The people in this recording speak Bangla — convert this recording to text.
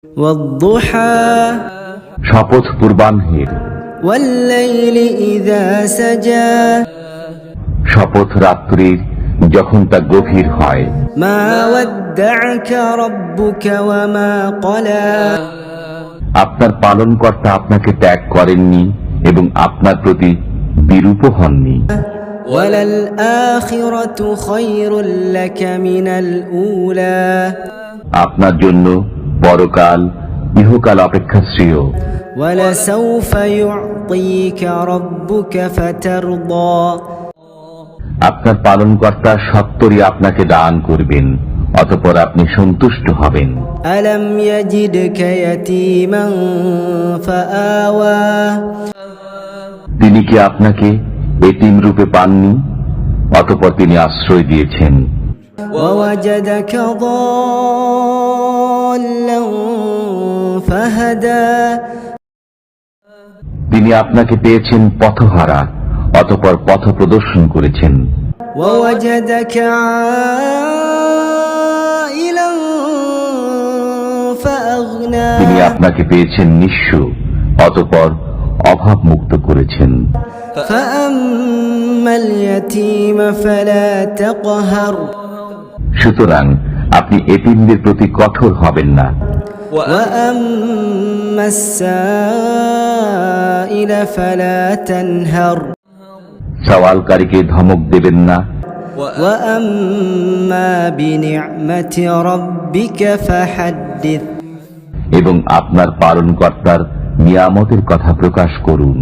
والضحى শপথ পূর্বাহ্নের, والليل إذا سجى শপথ রাত্রির যখন তা গভীর হয়। ما ودعك ربك وما قلى আপনার পালনকর্তা আপনাকে ত্যাগ করেননি এবং আপনার প্রতি বিরূপ হননি। وللآخرة خير لك من الأولى আপনার জন্য পরকাল ইহকাল অপেক্ষা শ্রেয়। ولسوف يعطيك ربك فترضى আপনার পালনকর্তা সত্তরই আপনাকে দান করবেন, অতঃপর আপনি সন্তুষ্ট হবেন। ألم يجدك يتيما فآوى তিনি কি আপনাকে এতিম রূপে পাননি, অতঃপর তিনি আশ্রয় দিয়েছেন। ووجدك ضالا فهدى তিনি আপনাকে পেয়েছেন পথহারা, অতঃপর পথ প্রদর্শন করেছেন। ووجدك عائلا فأغنى তিনি আপনাকে পেয়েছেন নিঃস্ব, অতঃপর অভাব মুক্ত করেছেন। فأما اليتيم فلا تقهر সুতরাং আপনি এতিমদের প্রতি কঠোর হবেন না। وأما السائل فلا تنهر সওয়ালকারীকে ধমক দেবেন না। وأما بنعمة ربك فحدث এবং আপনার পালনকর্তার নিয়ামতের কথা প্রকাশ করুন।